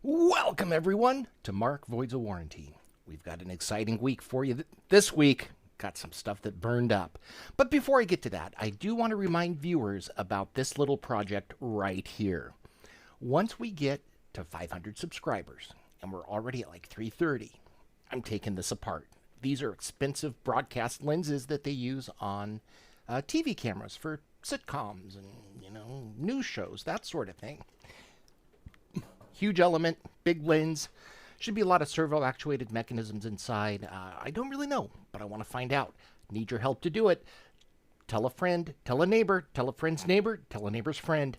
Welcome, everyone, to Mark Voids a Warranty. We've got an exciting week for you this week. Got some stuff that burned up. But before I get to that, I do want to remind viewers about this little project right here. Once we get to 500 subscribers, and we're already at like 330, I'm taking this apart. These are expensive broadcast lenses that they use on TV cameras for sitcoms and, news shows, that sort of thing. Huge element, big lens. Should be a lot of servo actuated mechanisms inside. I don't really know, but I want to find out. Need your help to do it. Tell a friend, tell a neighbor, tell a friend's neighbor, tell a neighbor's friend.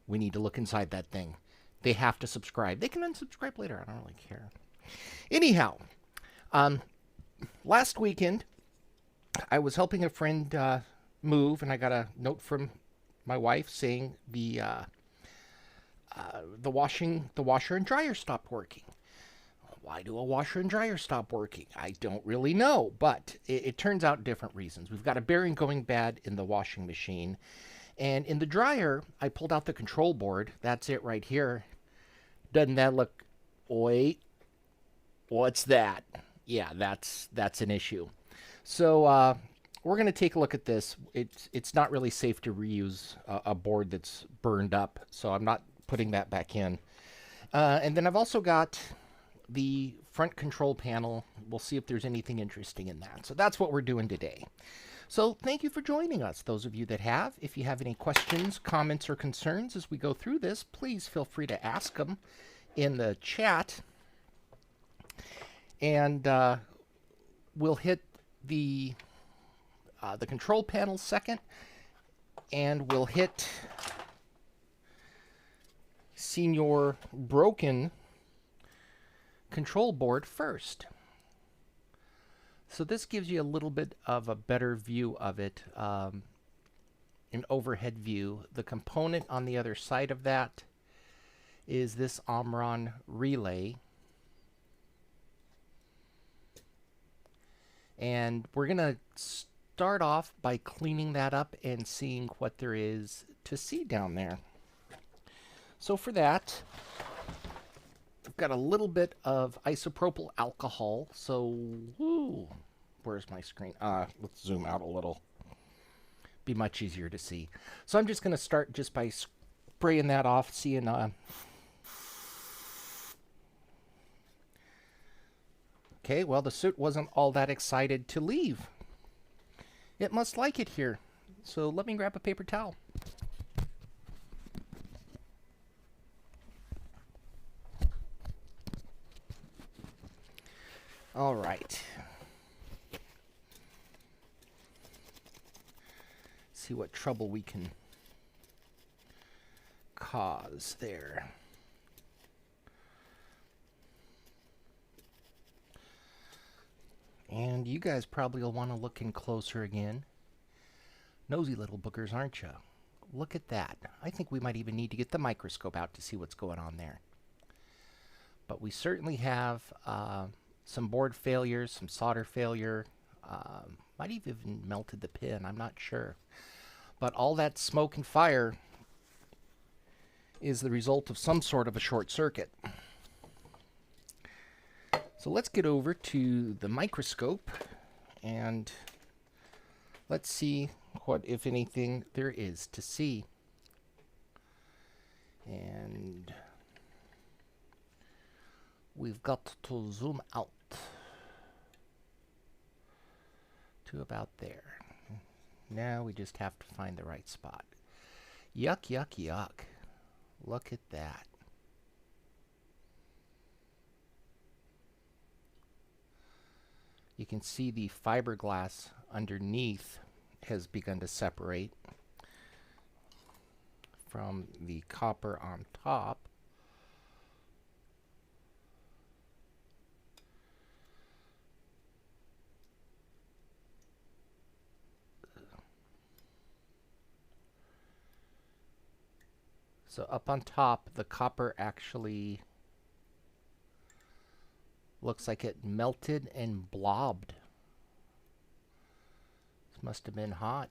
We need to look inside that thing. They have to subscribe. They can unsubscribe later. I don't really care. Anyhow, last weekend, I was helping a friend move, and I got a note from my wife saying the washer and dryer stopped working. Why do a washer and dryer stop working? I don't really know, but it turns out different reasons. We've got a bearing going bad in the washing machine, and in the dryer, I pulled out the control board. That's it right here. Doesn't that look? Wait, what's that? Yeah, that's an issue. So we're going to take a look at this. It's not really safe to reuse a board that's burned up, so I'm not putting that back in. And then I've also got the front control panel. We'll see if there's anything interesting in that. So that's what we're doing today. So thank you for joining us, those of you that have. If you have any questions, comments, or concerns as we go through this, please feel free to ask them in the chat. And we'll hit the control panel second, and we'll hit Senior broken control board first. So this gives you a little bit of a better view of it, an overhead view. The component on the other side of that is this Omron relay. And we're going to start off by cleaning that up and seeing what there is to see down there. So for that, I've got a little bit of isopropyl alcohol. So, where's my screen? Let's zoom out a little. Be much easier to see. So I'm just going to start just by spraying that off, seeing... Okay, well, the suit wasn't all that excited to leave. It must like it here. So let me grab a paper towel. All right. See what trouble we can cause there. And you guys probably will want to look in closer again. Nosy little boogers, aren't you? Look at that. I think we might even need to get the microscope out to see what's going on there. But we certainly have some board failures, some solder failure. Might have even melted the pin, I'm not sure. But all that smoke and fire is the result of some sort of a short circuit. So let's get over to the microscope and let's see what, if anything, there is to see. And we've got to zoom out to about there. Now we just have to find the right spot. Yuck, yuck, yuck. Look at that. You can see the fiberglass underneath has begun to separate from the copper on top. So up on top, the copper actually looks like it melted and blobbed. This must have been hot.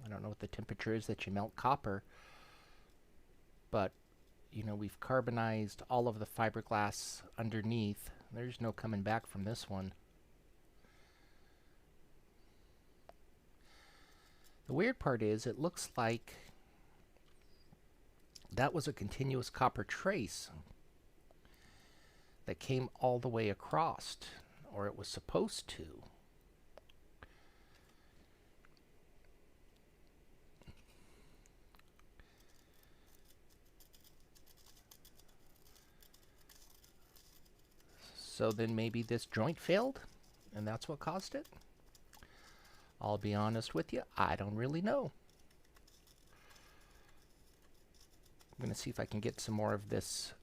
I don't know what the temperature is that you melt copper, but you know, we've carbonized all of the fiberglass underneath. There's no coming back from this one. The weird part is it looks like that was a continuous copper trace that came all the way across, or it was supposed to. So then maybe this joint failed, and that's what caused it? I'll be honest with you, I don't really know. I'm going to see if I can get some more of this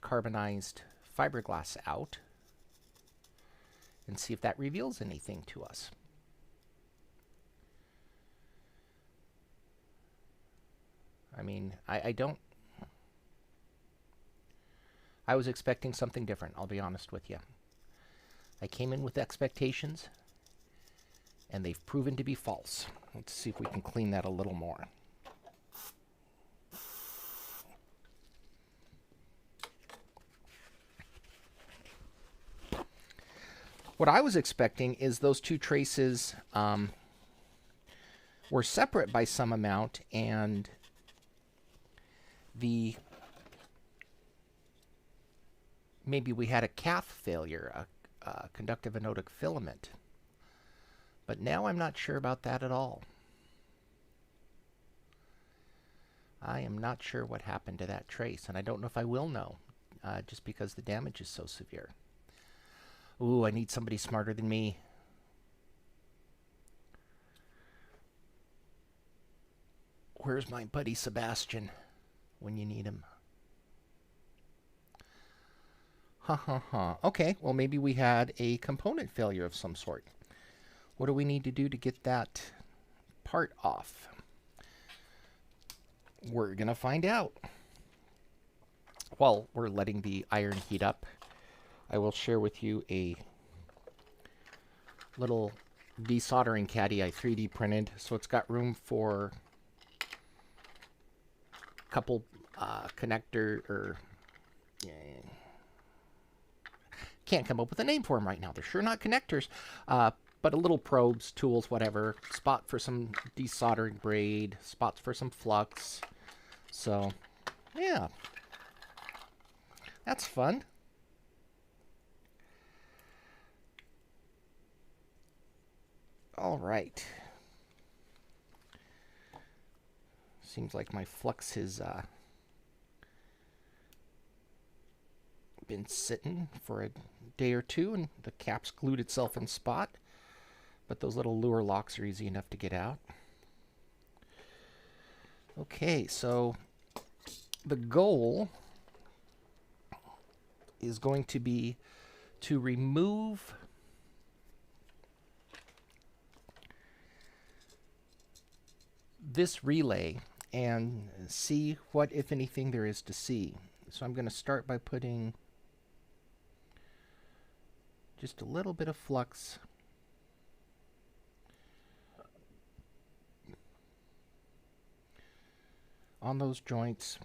carbonized fiberglass out and see if that reveals anything to us. I mean, I don't... I was expecting something different, I'll be honest with you. I came in with expectations, and they've proven to be false. Let's see if we can clean that a little more. What I was expecting is those two traces were separate by some amount, and maybe we had a CAF failure, a conductive anodic filament. But now I'm not sure about that at all. I am not sure what happened to that trace, and I don't know if I will know, just because the damage is so severe. Ooh, I need somebody smarter than me. Where's my buddy Sebastian when you need him? Okay, well maybe we had a component failure of some sort. What do we need to do to get that part off? We're gonna find out. While we're letting the iron heat up, I will share with you a little desoldering caddy I 3D printed. So it's got room for a couple connector, or can't come up with a name for them right now. They're sure not connectors, but a little probes, tools, whatever. Spot for some desoldering braid, spots for some flux. So, yeah, that's fun. All right. Seems like my flux has been sitting for a day or two, and the cap's glued itself in spot. But those little lure locks are easy enough to get out. Okay, so the goal is going to be to remove this relay and see what, if anything, there is to see. So I'm going to start by putting just a little bit of flux on those joints,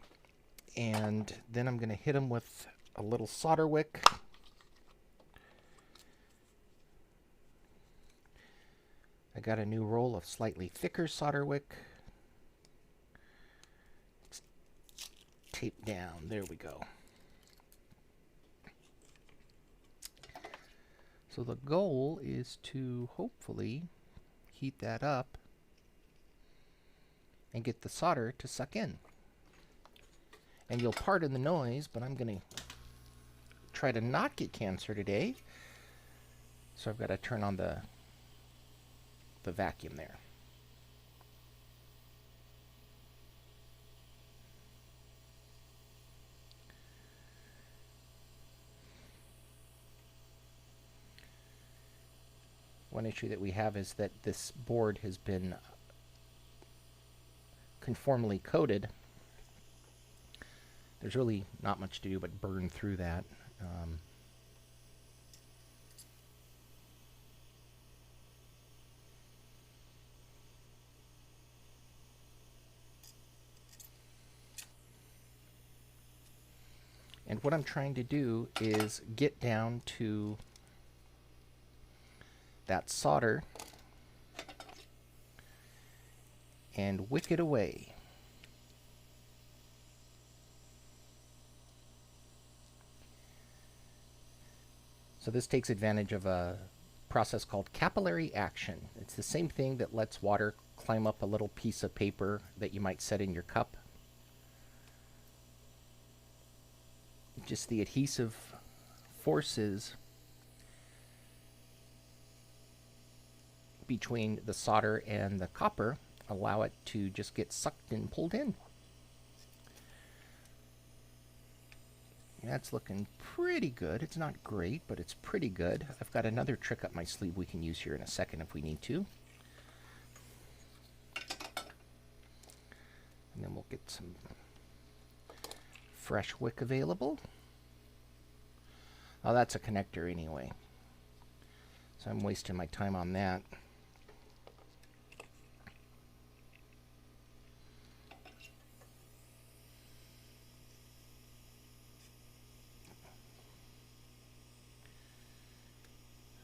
and then I'm going to hit them with a little solder wick. I got a new roll of slightly thicker solder wick. It's taped down. There we go. So the goal is to hopefully heat that up and get the solder to suck in. And you'll pardon the noise, but I'm going to try to not get cancer today. So I've got to turn on the vacuum there. One issue that we have is that this board has been conformally coated. There's really not much to do but burn through that. And what I'm trying to do is get down to that solder and wick it away. So this takes advantage of a process called capillary action. It's the same thing that lets water climb up a little piece of paper that you might set in your cup. Just the adhesive forces between the solder and the copper allow it to just get sucked and pulled in. That's looking pretty good. It's not great, but it's pretty good. I've got another trick up my sleeve we can use here in a second if we need to. And then we'll get some fresh wick available. Oh, that's a connector anyway. So I'm wasting my time on that.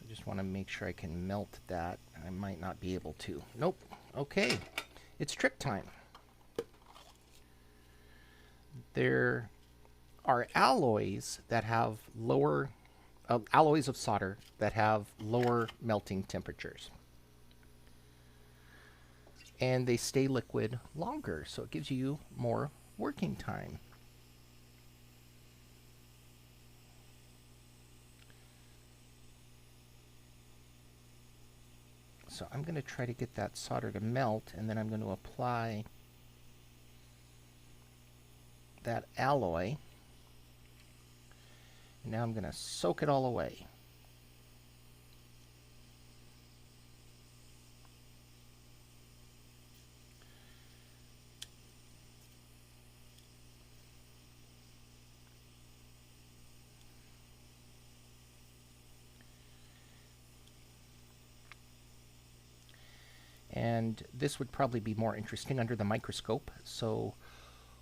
I just want to make sure I can melt that. I might not be able to. Nope. Okay. It's trick time. There are alloys that have lower alloys of solder that have lower melting temperatures, and they stay liquid longer, so it gives you more working time. So I'm going to try to get that solder to melt, and then I'm going to apply that alloy. Now I'm going to soak it all away. And this would probably be more interesting under the microscope, so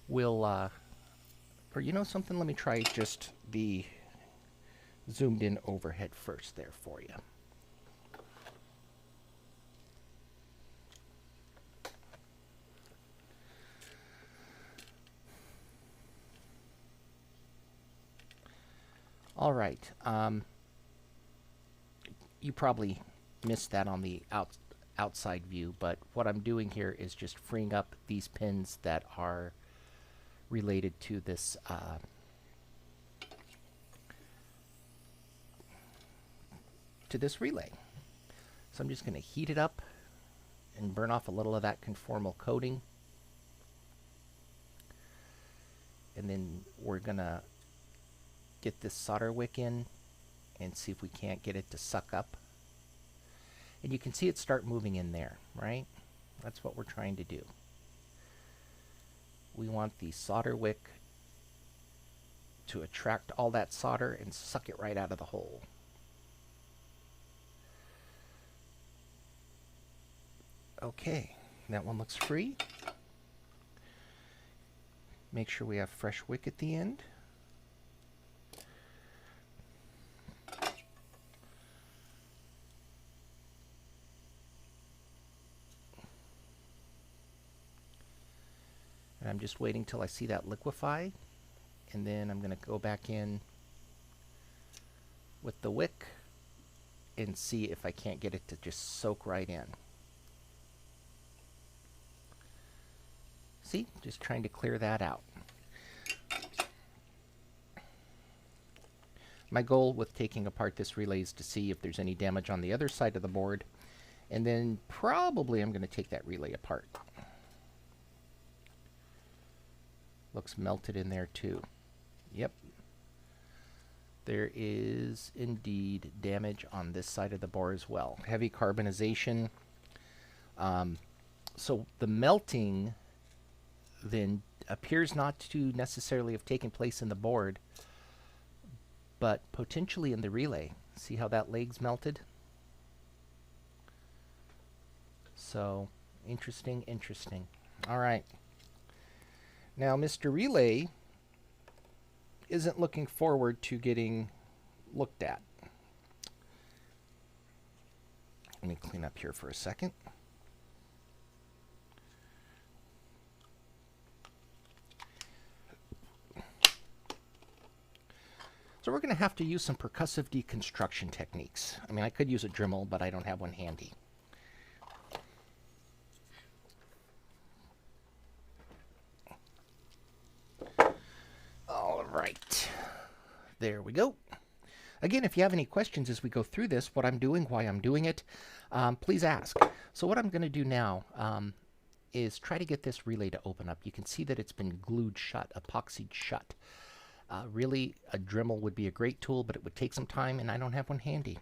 we'll, or you know something, let me try just the zoomed in overhead first there for you. All right, you probably missed that on the outside view, but what I'm doing here is just freeing up these pins that are related to this relay. So I'm just going to heat it up and burn off a little of that conformal coating, and then we're going to get this solder wick in and see if we can't get it to suck up. And you can see it start moving in there, right? That's what we're trying to do. We want the solder wick to attract all that solder and suck it right out of the hole. Okay, that one looks free. Make sure we have fresh wick at the end. And I'm just waiting till I see that liquefy, and then I'm going to go back in with the wick and see if I can't get it to just soak right in. See, just trying to clear that out. My goal with taking apart this relay is to see if there's any damage on the other side of the board, and then probably I'm going to take that relay apart. Looks melted in there too. Yep. There is indeed damage on this side of the bar as well. Heavy carbonization. So the melting then appears not to necessarily have taken place in the board, but potentially in the relay. See how that leg's melted? So, interesting, interesting. All right. Now, Mr. Relay isn't looking forward to getting looked at. Let me clean up here for a second. So we're going to have to use some percussive deconstruction techniques. I mean, I could use a Dremel, but I don't have one handy. All right. There we go. Again, if you have any questions as we go through this, what I'm doing, why I'm doing it, please ask. So what I'm going to do now is try to get this relay to open up. You can see that it's been glued shut, epoxied shut. Really, a Dremel would be a great tool, but it would take some time, and I don't have one handy.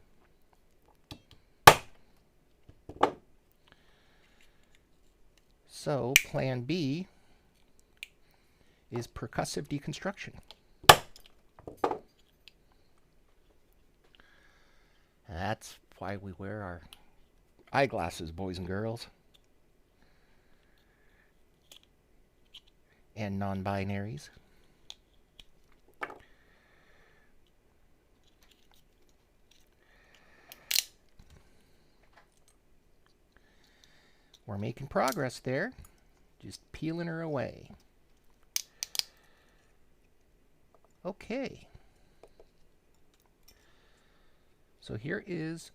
So, plan B is percussive deconstruction. That's why we wear our eyeglasses, boys and girls. And non-binaries. We're making progress there. Just peeling her away. Okay. So here is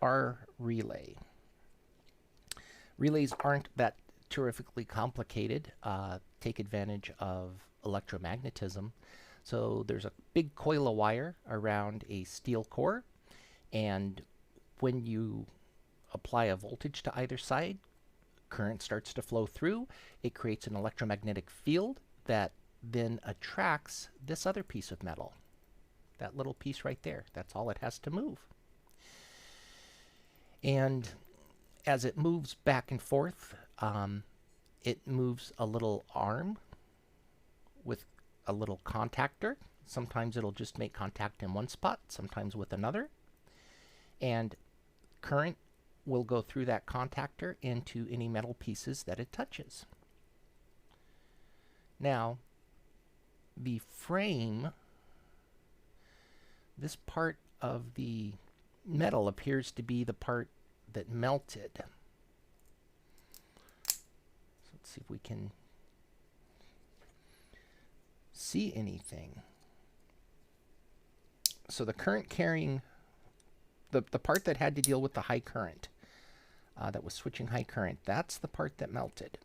our relay. Relays aren't that terrifically complicated. Take advantage of electromagnetism. So there's a big coil of wire around a steel core, and when you apply a voltage to either side, current starts to flow through. It creates an electromagnetic field that then attracts this other piece of metal. That little piece right there. That's all it has to move. And as it moves back and forth, it moves a little arm with a little contactor. Sometimes it'll just make contact in one spot, sometimes with another. And current will go through that contactor into any metal pieces that it touches. Now, the frame, this part of the metal appears to be the part that melted. So let's see if we can see anything. So the current carrying, the part that had to deal with the high current, that was switching high current, that's the part that melted.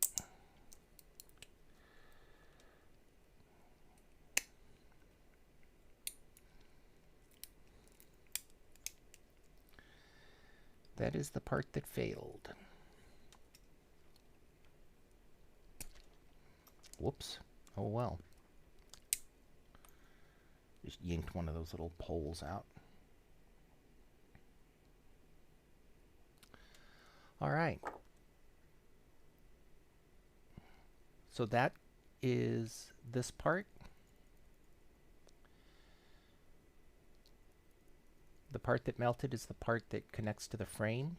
That is the part that failed. Whoops. Oh well. Just yanked one of those little poles out. All right. So that is this part. The part that melted is the part that connects to the frame.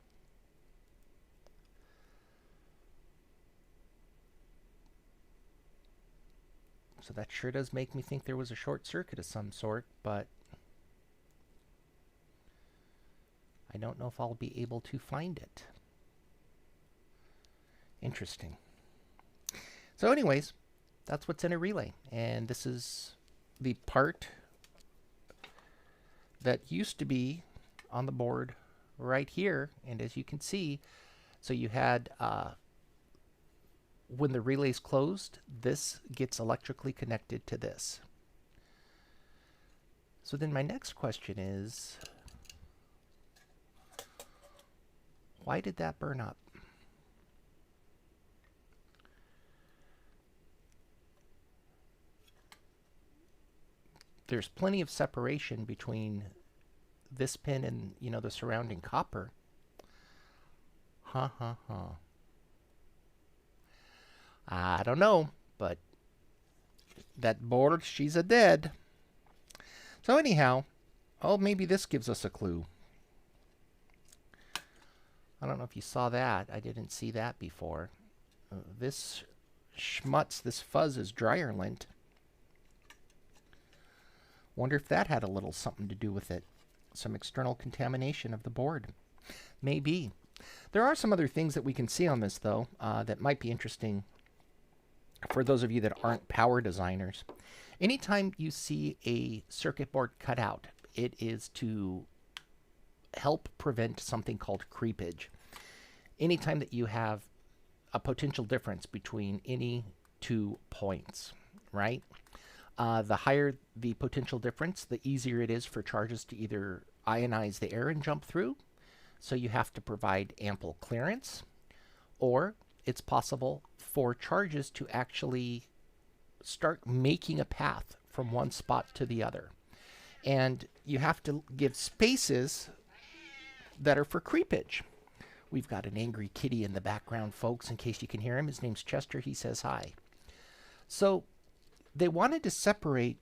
So that sure does make me think there was a short circuit of some sort, but I don't know if I'll be able to find it. Interesting. So anyways, that's what's in a relay. And this is the part that used to be on the board right here. And as you can see, so you had, when the relay's closed, this gets electrically connected to this. So then my next question is, why did that burn up? There's plenty of separation between this pin and, you know, the surrounding copper. I don't know, but that board, she's a dead. So anyhow, oh, maybe this gives us a clue. I don't know if you saw that. I didn't see that before. This schmutz, this fuzz is dryer lint. Wonder if that had a little something to do with it. Some external contamination of the board. Maybe. There are some other things that we can see on this, though, that might be interesting for those of you that aren't power designers. Anytime you see a circuit board cut out, it is to help prevent something called creepage. Anytime that you have a potential difference between any 2 points, right? The higher the potential difference, the easier it is for charges to either ionize the air and jump through, so you have to provide ample clearance, or it's possible for charges to actually start making a path from one spot to the other. And you have to give spaces that are for creepage. We've got an angry kitty in the background, folks, in case you can hear him. His name's Chester. He says hi. So they wanted to separate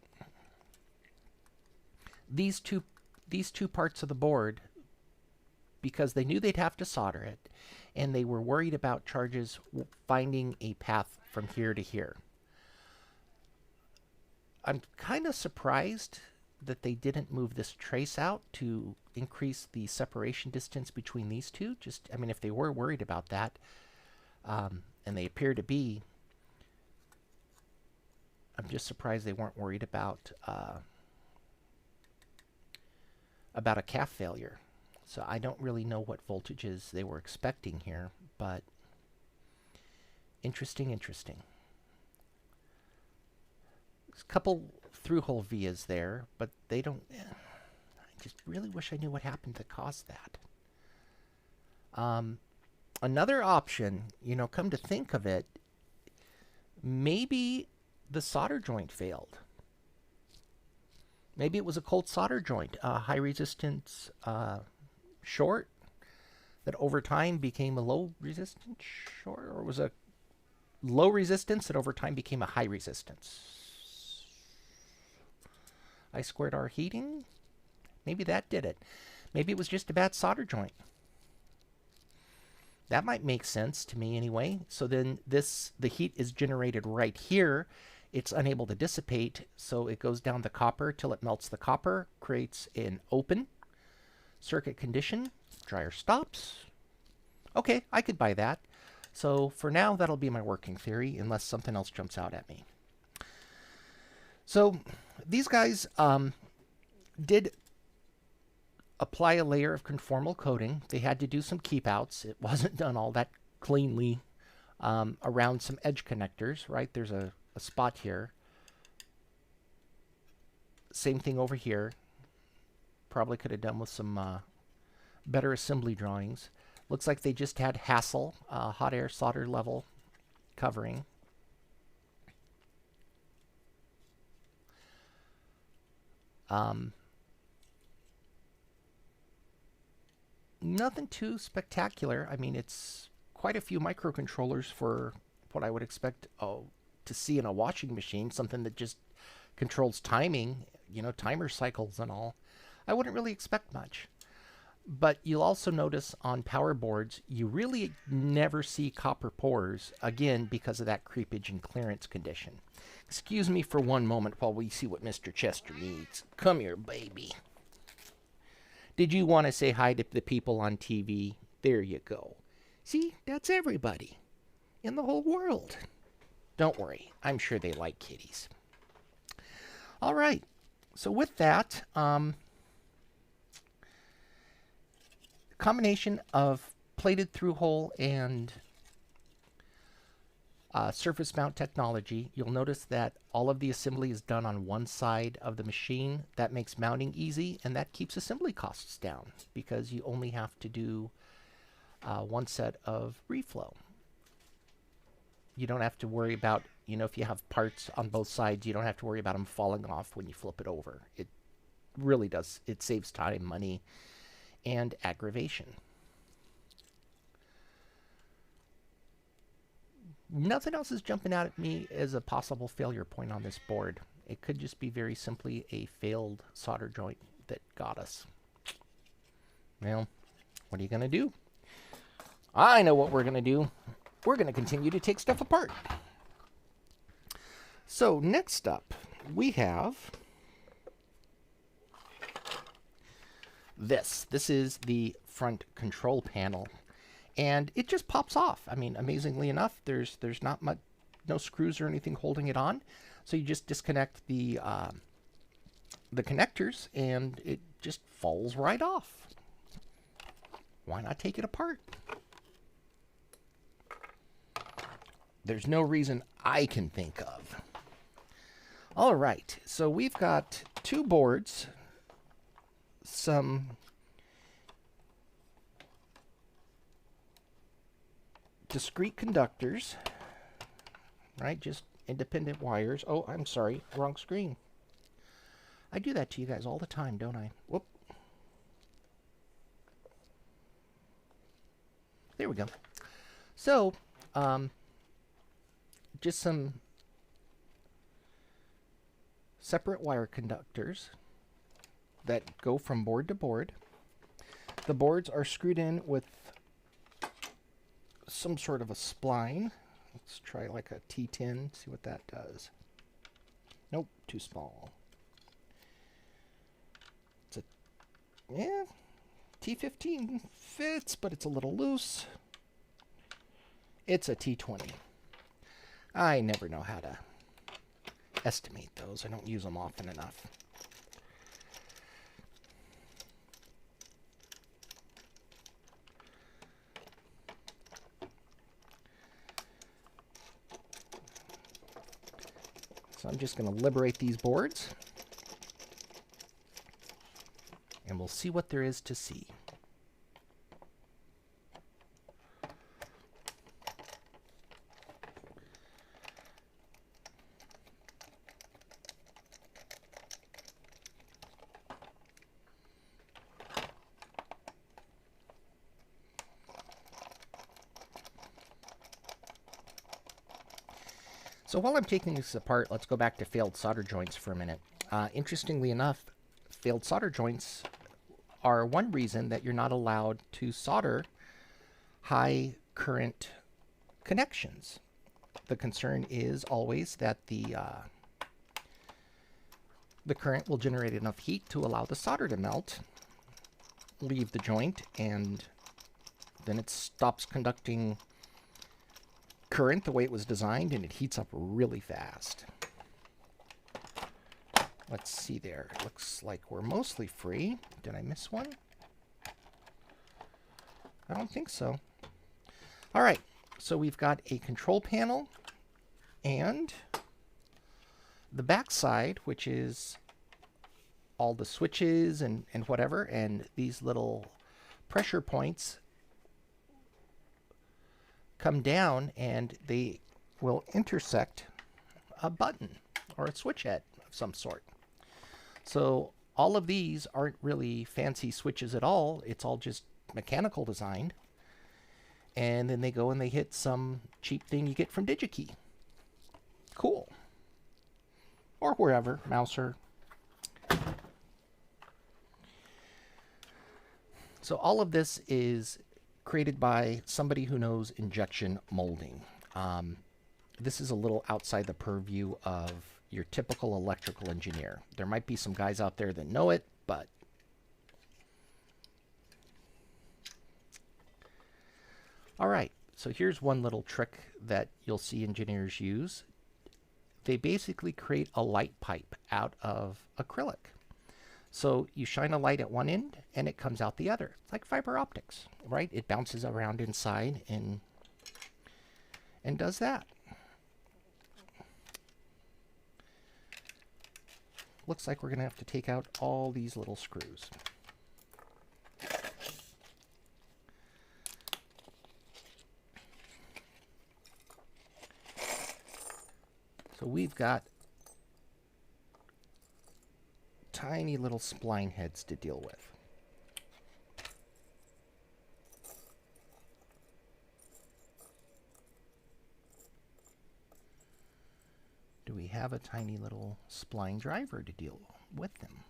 these two parts of the board because they knew they'd have to solder it, and they were worried about charges finding a path from here to here. I'm kind of surprised that they didn't move this trace out to increase the separation distance between these two. Just, I mean, if they were worried about that, and they appear to be, I'm just surprised they weren't worried about a calf failure. So I don't really know what voltages they were expecting here, but interesting. There's a couple through-hole vias there, but they don't... I just really wish I knew what happened that caused that. Another option, you know, come to think of it, maybe the solder joint failed. Maybe it was a cold solder joint, high resistance short that over time became a low resistance short, or was a low resistance that over time became a high resistance. I squared R heating, maybe that did it. Maybe it was just a bad solder joint. That might make sense to me anyway. So then the heat is generated right here. It's unable to dissipate, so it goes down the copper till it melts the copper, creates an open circuit condition. Dryer stops. Okay, I could buy that. So for now, that'll be my working theory, unless something else jumps out at me. So these guys did apply a layer of conformal coating. They had to do some keep outs. It wasn't done all that cleanly around some edge connectors, right? There's a spot here. Same thing over here. Probably could have done with some better assembly drawings. Looks like they just had Hassel hot air solder level covering. Nothing too spectacular. I mean, it's quite a few microcontrollers for what I would expect to see in a washing machine, something that just controls timing, you know, timer cycles and all. I wouldn't really expect much. But you'll also notice on power boards, you really never see copper pores, again, because of that creepage and clearance condition. Excuse me for one moment while we see what Mr. Chester needs. Come here, baby. Did you want to say hi to the people on TV? There you go. See, that's everybody in the whole world. Don't worry, I'm sure they like kitties. All right, so with that, combination of plated through-hole and surface mount technology, you'll notice that all of the assembly is done on one side of the machine. That makes mounting easy, and that keeps assembly costs down because you only have to do one set of reflow. You don't have to worry about, you know, if you have parts on both sides, you don't have to worry about them falling off when you flip it over. It really does. It saves time, money, and aggravation. Nothing else is jumping out at me as a possible failure point on this board. It could just be very simply a failed solder joint that got us. Well, what are you going to do? I know what we're going to do. We're going to continue to take stuff apart. So next up, we have this. This is the front control panel, and it just pops off. I mean, amazingly enough, there's not much, no screws or anything holding it on. So you just disconnect the connectors, and it just falls right off. Why not take it apart? There's no reason I can think of. All right, so we've got two boards, some discrete conductors, right? Just independent wires. Oh, I'm sorry, wrong screen. I do that to you guys all the time, don't I? Whoop. There we go. So, just some separate wire conductors that go from board to board. The boards are screwed in with some sort of a spline. Let's try like a T10, see what that does. Nope, too small. It's a, yeah, T15 fits, but it's a little loose. It's a T20. I never know how to estimate those. I don't use them often enough. So I'm just going to liberate these boards, and we'll see what there is to see. So while I'm taking this apart, let's go back to failed solder joints for a minute. Interestingly enough, failed solder joints are one reason that you're not allowed to solder high current connections. The concern is always that the current will generate enough heat to allow the solder to melt, leave the joint, and then it stops conducting current the way it was designed, and it heats up really fast. Let's see there. It looks like we're mostly free. Did I miss one? I don't think so. All right, so we've got a control panel and the back side, which is all the switches and whatever, and these little pressure points come down and they will intersect a button or a switch head of some sort. So all of these aren't really fancy switches at all. It's all just mechanical designed. And then they go and they hit some cheap thing you get from DigiKey. Cool. Or wherever, Mouser. So all of this is created by somebody who knows injection molding. This is a little outside the purview of your typical electrical engineer. There might be some guys out there that know it, but all right, so here's one little trick that you'll see engineers use. They basically create a light pipe out of acrylic. So you shine a light at one end and it comes out the other. It's like fiber optics, right? It bounces around inside and does that. Looks like we're going to have to take out all these little screws. So we've got tiny little spline heads to deal with. Do we have a tiny little spline driver to deal with them?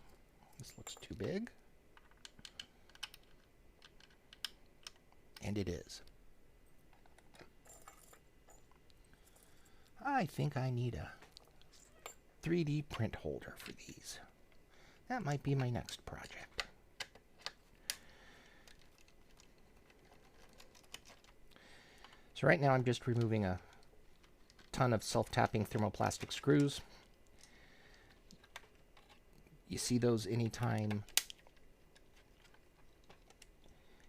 This looks too big. And it is. I think I need a 3D print holder for these. That might be my next project. So right now I'm just removing a ton of self-tapping thermoplastic screws. You see those anytime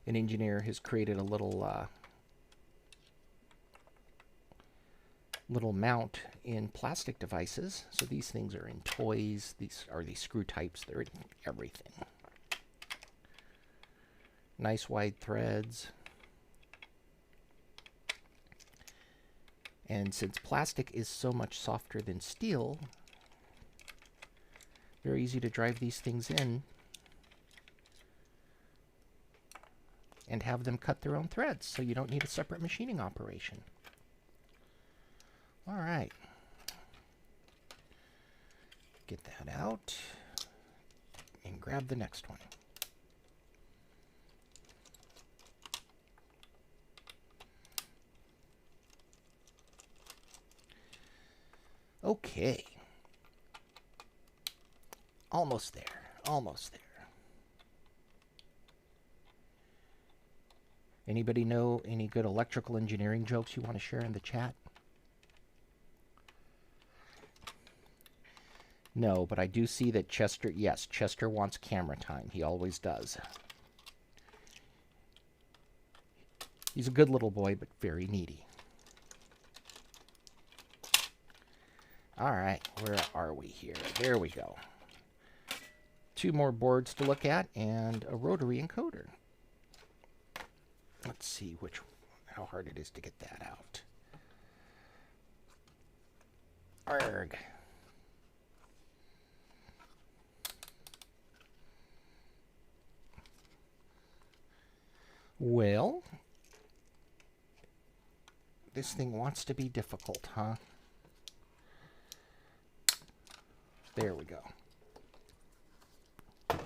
an engineer has created a little little mount in plastic devices. So these things are in toys. These are these screw types. They're in everything. Nice wide threads. And since plastic is so much softer than steel, very easy to drive these things in and have them cut their own threads, so you don't need a separate machining operation. All right. Get that out and grab the next one. Okay. Almost there. Almost there. Anybody know any good electrical engineering jokes you want to share in the chat? No, but I do see that Chester, yes, Chester wants camera time. He always does. He's a good little boy, but very needy. All right, where are we here? There we go. 2 more boards to look at and a rotary encoder. Let's see how hard it is to get that out. Arrgh. Well, this thing wants to be difficult, huh? There we go. All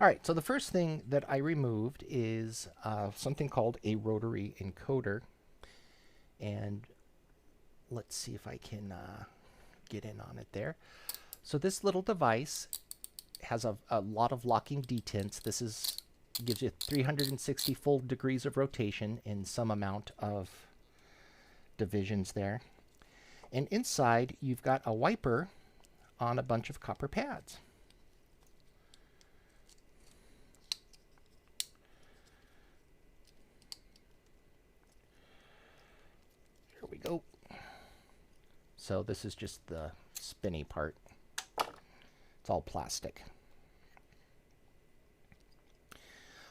right, so the first thing that I removed is something called a rotary encoder. And let's see if I can get in on it there. So this little device has a lot of locking detents. This gives you 360 full degrees of rotation in some amount of divisions there. And inside, you've got a wiper on a bunch of copper pads. Here we go. So this is just the spinny part. It's all plastic.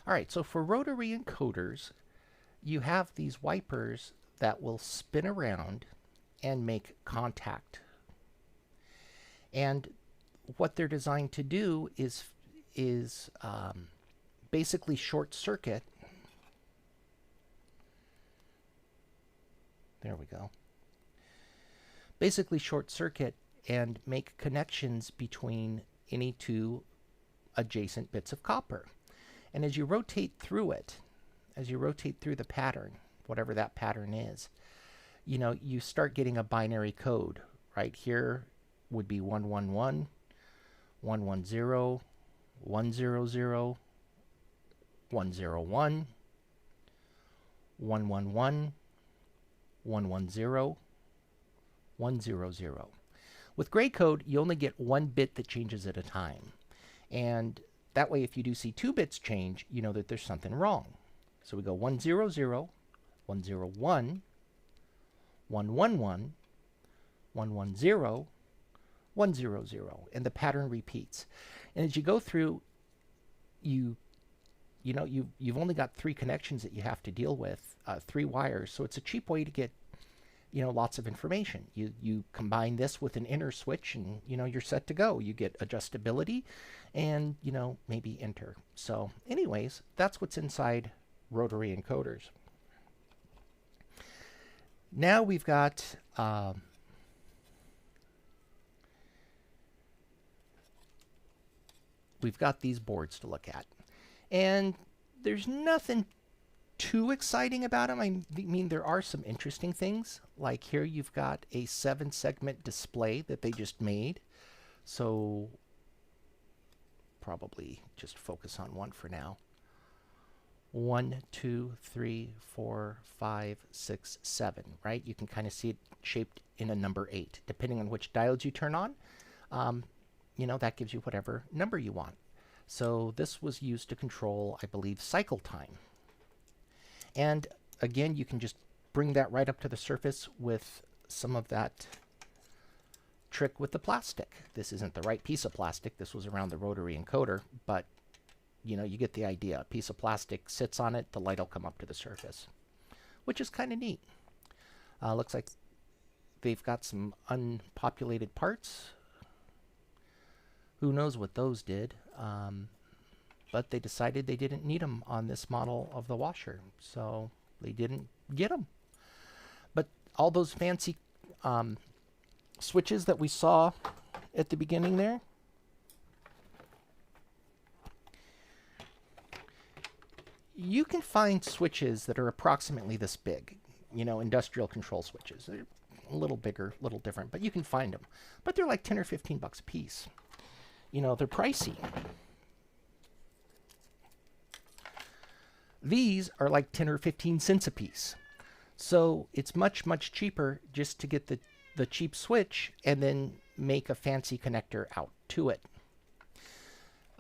All right, so for rotary encoders, you have these wipers that will spin around and make contact. And what they're designed to do is basically short circuit. There we go. Basically short circuit and make connections between any 2 adjacent bits of copper. And as you rotate through it, as you rotate through the pattern, whatever that pattern is, you know, you start getting a binary code. Right here would be 111, 110, 100, 101, 111, 110, 100. With gray code, you only get 1 bit that changes at a time. And that way, if you do see 2 bits change, you know that there's something wrong. So we go 100, 101, 111, 110, 100, and the pattern repeats. And as you go through, you've only got 3 connections that you have to deal with, 3 wires. So it's a cheap way to get, lots of information. You combine this with an inner switch, and you're set to go. You get adjustability, and maybe enter. So, anyways, that's what's inside rotary encoders. Now we've got these boards to look at, and there's nothing too exciting about them. I mean, there are some interesting things. Like here, you've got a 7-segment display that they just made. So probably just focus on one for now. 1, 2, 3, 4, 5, 6, 7, right? You can kind of see it shaped in a number 8. Depending on which diodes you turn on, that gives you whatever number you want. So this was used to control, I believe, cycle time. And again, you can just bring that right up to the surface with some of that trick with the plastic. This isn't the right piece of plastic. This was around the rotary encoder, but you get the idea. A piece of plastic sits on it, the light will come up to the surface, which is kind of neat. Looks like they've got some unpopulated parts. Who knows what those did, but they decided they didn't need them on this model of the washer, so they didn't get them. But all those fancy switches that we saw at the beginning there, you can find switches that are approximately this big, industrial control switches. They're a little bigger, a little different, but you can find them. But they're like 10 or 15 bucks a piece. They're pricey. These are like 10 or 15 cents a piece. So it's much, much cheaper just to get the cheap switch and then make a fancy connector out to it.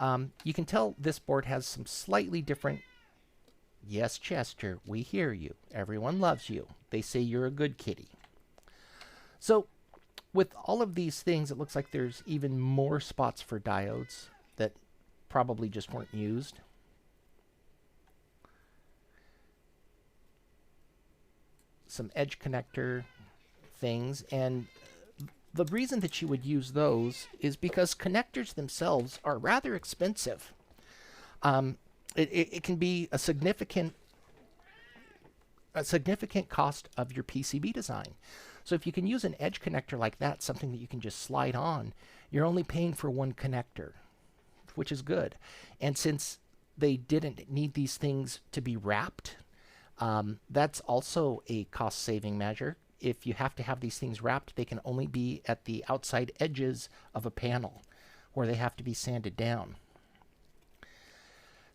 You can tell this board has some slightly different. Yes, Chester, we hear you. Everyone loves you. They say you're a good kitty. So with all of these things, it looks like there's even more spots for diodes that probably just weren't used. Some edge connector things, and the reason that you would use those is because connectors themselves are rather expensive. It can be a significant cost of your PCB design. So if you can use an edge connector like that, something that you can just slide on, you're only paying for one connector, which is good. And since they didn't need these things to be wrapped, that's also a cost-saving measure. If you have to have these things wrapped, they can only be at the outside edges of a panel where they have to be sanded down.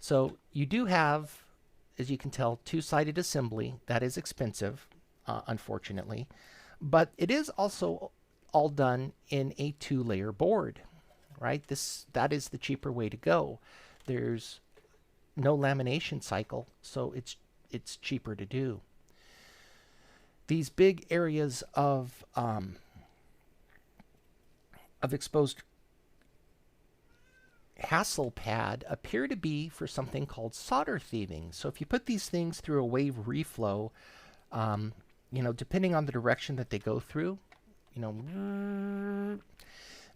So you do have, as you can tell, two-sided assembly. That is expensive, unfortunately. But it is also all done in a 2-layer board, right? That is the cheaper way to go. There's no lamination cycle, so it's cheaper to do. These big areas of exposed hassle pad appear to be for something called solder thieving. So if you put these things through a wave reflow, depending on the direction that they go through,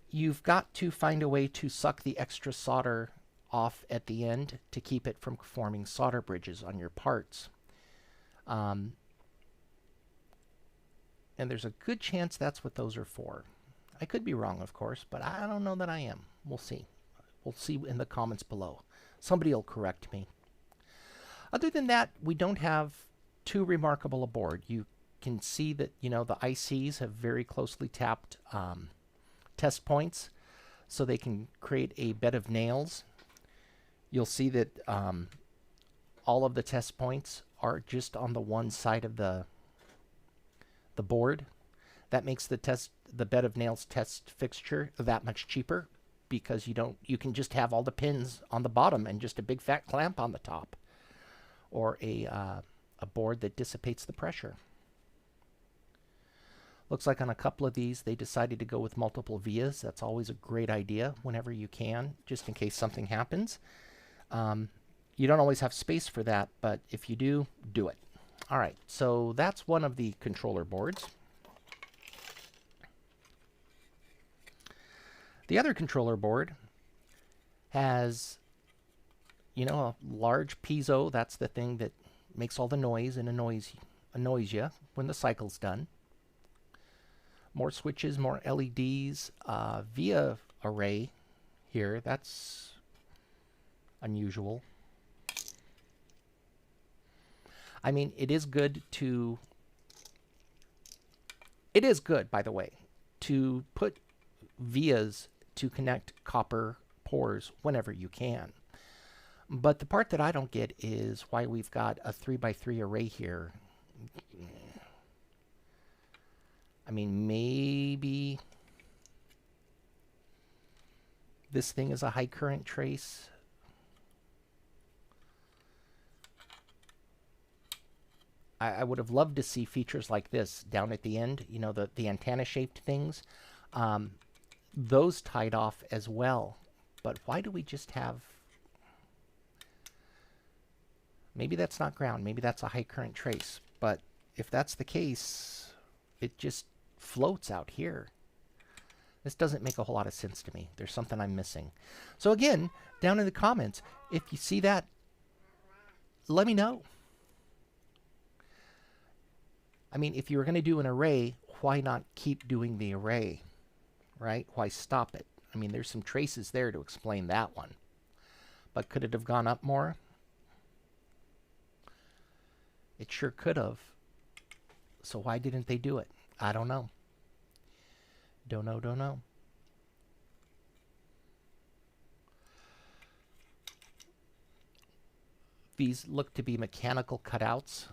you've got to find a way to suck the extra solder off at the end to keep it from forming solder bridges on your parts. And there's a good chance that's what those are for. I could be wrong, of course, but I don't know that I am. We'll see. We'll see in the comments below. Somebody will correct me. Other than that, we don't have too remarkable a board. You can see that, the ICs have very closely tapped test points so they can create a bed of nails. You'll see that all of the test points are just on the one side of the board. That makes the bed of nails test fixture that much cheaper, because you can just have all the pins on the bottom and just a big fat clamp on the top, or a board that dissipates the pressure. Looks like on a couple of these they decided to go with multiple vias. That's always a great idea whenever you can, just in case something happens. You don't always have space for that, but if you do, do it. All right, so that's one of the controller boards. The other controller board has, a large piezo. That's the thing that makes all the noise and annoys you when the cycle's done. More switches, more LEDs, via array here. That's unusual. I mean, it is good, by the way, to put vias to connect copper pores whenever you can. But the part that I don't get is why we've got a 3x3 array here. I mean, maybe this thing is a high current trace. I would have loved to see features like this down at the end, you know, the antenna-shaped things. Those tied off as well. But why do we just have... Maybe that's not ground. Maybe that's a high current trace. But if that's the case, it just floats out here. This doesn't make a whole lot of sense to me. There's something I'm missing. So again, down in the comments, if you see that, let me know. I mean, if you were going to do an array, why not keep doing the array, right? Why stop it? I mean, there's some traces there to explain that one. But could it have gone up more? It sure could have. So why didn't they do it? I don't know. Don't know. These look to be mechanical cutouts.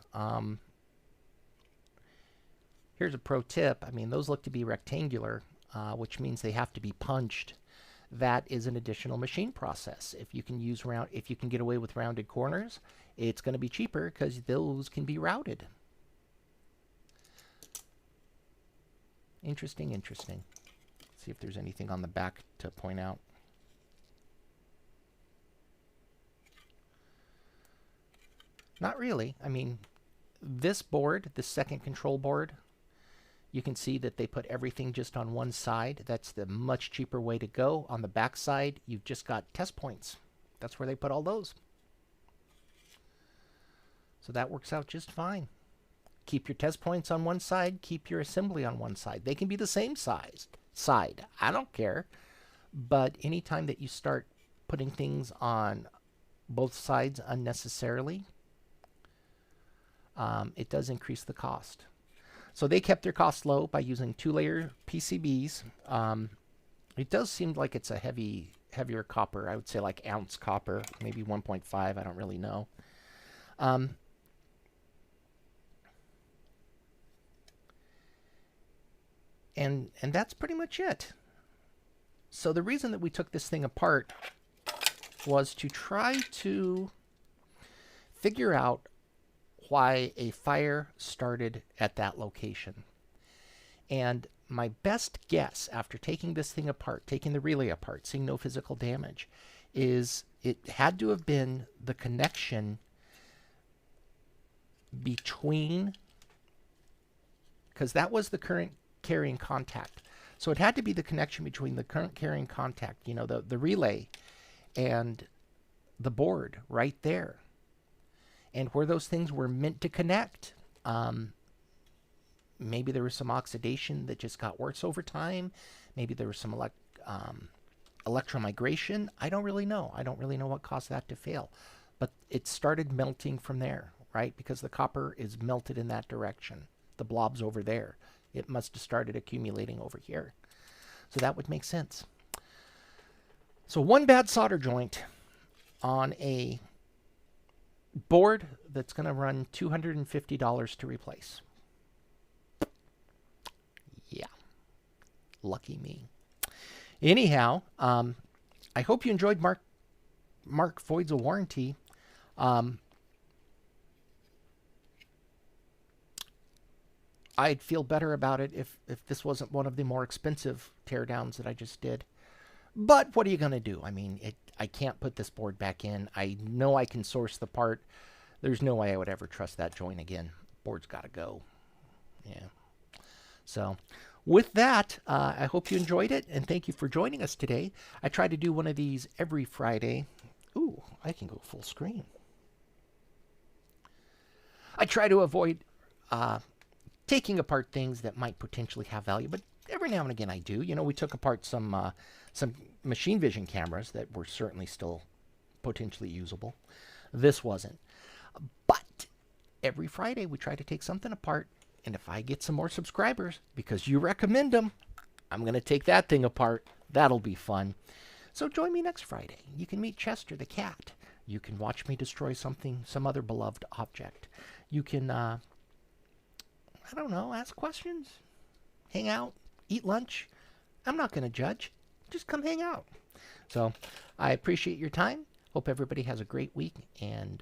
Here's a pro tip. I mean, those look to be rectangular, which means they have to be punched. That is an additional machine process. If you can get away with rounded corners, it's going to be cheaper because those can be routed. Interesting. Let's see if there's anything on the back to point out. Not really. I mean, this board, the second control board, you can see that they put everything just on one side. That's the much cheaper way to go. On the back side, you've just got test points. That's where they put all those. So that works out just fine. Keep your test points on one side, keep your assembly on one side. They can be the same side. I don't care. But anytime that you start putting things on both sides unnecessarily, it does increase the cost. So they kept their costs low by using 2-layer PCBs. It does seem like it's a heavier copper. I would say like ounce copper, maybe 1.5. I don't really know. And that's pretty much it. So the reason that we took this thing apart was to try to figure out why a fire started at that location. And my best guess after taking this thing apart, taking the relay apart, seeing no physical damage, is it had to have been the connection between, because that was the current carrying contact. So it had to be the connection between the current carrying contact, you know, the relay and the board right there. And where those things were meant to connect, maybe there was some oxidation that just got worse over time. Maybe there was some electromigration. I don't really know. I don't really know what caused that to fail. But it started melting from there, right? Because the copper is melted in that direction. The blob's over there. It must have started accumulating over here. So that would make sense. So one bad solder joint on a board that's going to run $250 to replace. Yeah. Lucky me. Anyhow, I hope you enjoyed Mark Voids a Warranty. I'd feel better about it if this wasn't one of the more expensive teardowns that I just did. But what are you going to do? I mean, I can't put this board back in. I know I can source the part. There's no way I would ever trust that joint again. Board's got to go. Yeah. So with that, I hope you enjoyed it, and thank you for joining us today. I try to do one of these every Friday. Ooh, I can go full screen. I try to avoid taking apart things that might potentially have value, but every now and again I do. You know, we took apart some machine vision cameras that were certainly still potentially usable. This wasn't. But every Friday we try to take something apart, and if I get some more subscribers, because you recommend them, I'm going to take that thing apart. That'll be fun. So join me next Friday. You can meet Chester the cat. You can watch me destroy something, some other beloved object. You can, I don't know, ask questions, hang out, eat lunch. I'm not going to judge. Just come hang out. So I appreciate your time. Hope everybody has a great week, and